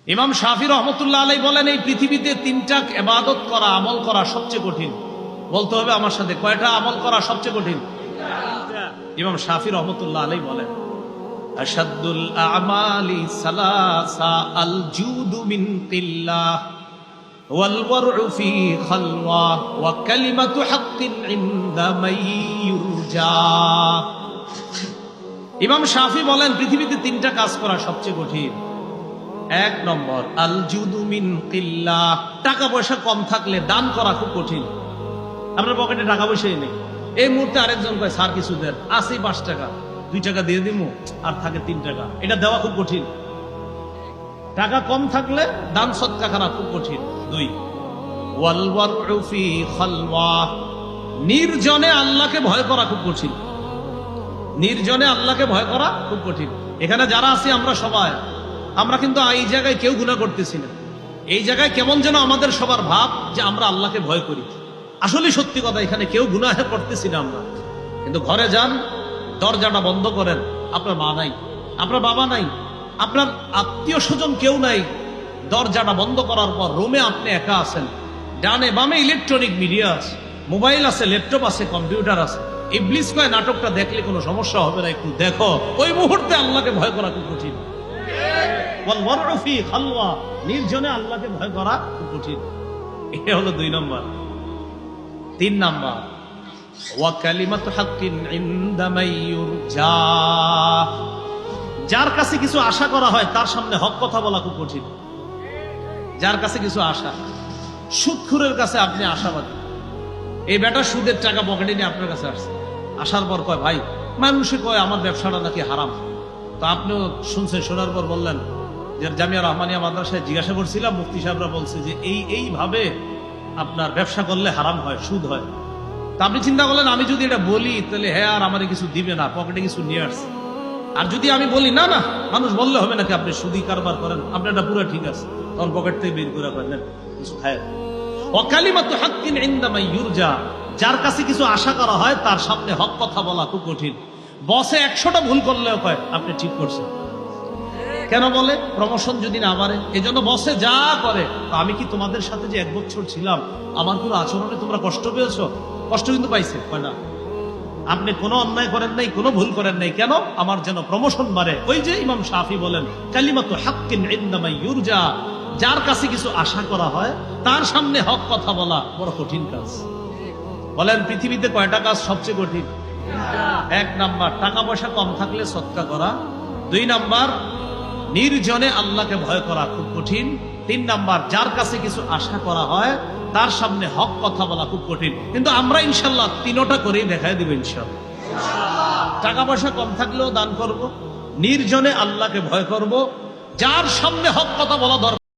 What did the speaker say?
ইমাম শাফি রহমতুল্লাহ আলাইহি বলেন, এই পৃথিবীতে তিনটা ইবাদত করা, আমল করা সবচেয়ে কঠিন। বলতে হবে আমার সাথে, কয়টা আমল করা সবচেয়ে কঠিন? ইমাম শাফি রহমতুল্লাহ আলাইহি বলেন, আশাদ্দুল আমালি সালাসা আল জুদু মিন কিল্লাহ ওয়াল ওয়ারউ ফি খালওয়া ওয়া কালিমাতু হাক্কিন ইনদা মান ইউরজা। ইমাম শাফি বলেন, পৃথিবীতে তিনটা কাজ করা সবচেয়ে কঠিন। এক নম্বর, আল জুদু মিন কিল্লাহ, টাকা পয়সা কম থাকলে দান করা খুব কঠিন। আপনার পকেটে টাকা পয়সাই নেই, এই মুহূর্তে আরেকজন কয় স্যার কিছু দেন, আসি 5 টাকা, 2 টাকা দিয়ে দিমু, আর থাকে 3 টাকা, এটা দেওয়া খুব কঠিন। টাকা কম থাকলে দান সদকা করা খুব কঠিন। 2, ওয়াল ওয়ারউ ফি খালওয়া, নির্জনে আল্লাহকে ভয় করা খুব কঠিন। নির্জনে আল্লাহকে ভয় করা খুব কঠিন। এখানে যারা আছি আমরা সবাই, আমরা কিন্তু এই জায়গায় কেউ গুনাহ করতেছি না। এই জায়গায় কেমন যেন আমাদের সবার ভাব যে আমরা আল্লাহকে ভয় করি। আসলে সত্যি কথা, এখানে কেউ গুনাহ করতেছি না আমরা। কিন্তু ঘরে যান, দরজাটা বন্ধ করেন, আপনার মা নাই, আপনার বাবা নাই, আপনার আত্মীয় স্বজন কেউ নাই। দরজাটা বন্ধ করার পর রুমে আপনি একা আছেন, ডানে বামে ইলেকট্রনিক মিডিয়া আছে, মোবাইল আছে, ল্যাপটপ আছে, কম্পিউটার আছে। ইবলিস কয় নাটকটা দেখলে কোনো সমস্যা হবে না, একটু দেখো। ওই মুহূর্তে আল্লাহকে ভয় করা খুব কঠিন। নির্জনে আল্লাহকে ভয় করা খুব কঠিন। এটা হলো 2 নম্বর। 3 নম্বর, ওয়া কালিমাতু হাক্কিন ইনদা মান ইউরজা, যার কাছে কিছু আশা করা হয় তার সামনে হক কথা বলা খুব কঠিন। যার কাছে কিছু আশা, সুদখোরের কাছে আপনি আশাবাদী, এই বেটা সুদের টাকা পকেটে নিয়ে আপনার কাছে আসছে, আসার পর কয় ভাই, মানুষে কয় আমার ব্যবসাটা নাকি হারাম। তো আপনিও শুনছেন, শোনার পর বললেন যে জামিয়া রহমানিয়া মাদ্রাসায় জিজ্ঞাসা করছিলাম, মুফতি সাহেবরা বলছে যে এইভাবে আপনার ব্যবসা করলে হারাম হয়, সুদ হয়। তা আপনি চিন্তা করলেন, আমি যদি এটা বলি তাহলে হ্যাঁ আর আমারে কিছু দিবে না, পকেটে কিছু নিয়ে আসছে। আর যদি আমি বলি না না, মানুষ বললে হবে নাকি আপনি সুদি কারবার করেন, আপনার এটা পুরো ঠিক আছে, তখন পকেট থেকে বের করে করেন কিছু খায়। ওয়া কালিমাতু হাক্কিন ইনদা মান ইউরজা, যার কাছে কিছু আশা করা হয় তার সামনে হক কথা বলা খুব কঠিন। বসে 100টা ভুল করলেও কয় আপনি ঠিক করছেন। কেন বলে? প্রমোশন যদি না বাড়ে। এজন্য বসে যা করে, আমি কি তোমাদের সাথে যে 1 বছর ছিলাম, আমার কোনো আচরণে তোমরা কষ্ট পেয়েছো? কষ্ট কিন্তু পাইছে, কয় না। আপনি কোনো অন্যায় করেন নাই, কোনো ভুল করেন নাই, কেন? আমার যেন প্রমোশন বাড়ে। ওই যে ইমাম শাফি বলেন, কালিমাতু হাক্কিন ইনদা মান ইউরজা, যার কাছে কিছু আশা করা হয় তার সামনে হক কথা বলা বড় কঠিন কাজ। বলেন পৃথিবীতে কয়টা কাজ সবচেয়ে কঠিন? 1 নাম্বার, টাকা পয়সা কম থাকলে সদকা করা। 2 নাম্বার, নির্জনে আল্লাহকে ভয় করা খুব কঠিন। 3 নাম্বার, যার কাছে কিছু আশা করা হয় তার সামনে হক কথা বলা খুব কঠিন। কিন্তু আমরা ইনশাল্লাহ 3টা করেই দেখাই দিব ইনশাল্লাহ। টাকা পয়সা কম থাকলেও দান করব, নির্জনে আল্লাহকে ভয় করব, যার সামনে হক কথা বলা দরকার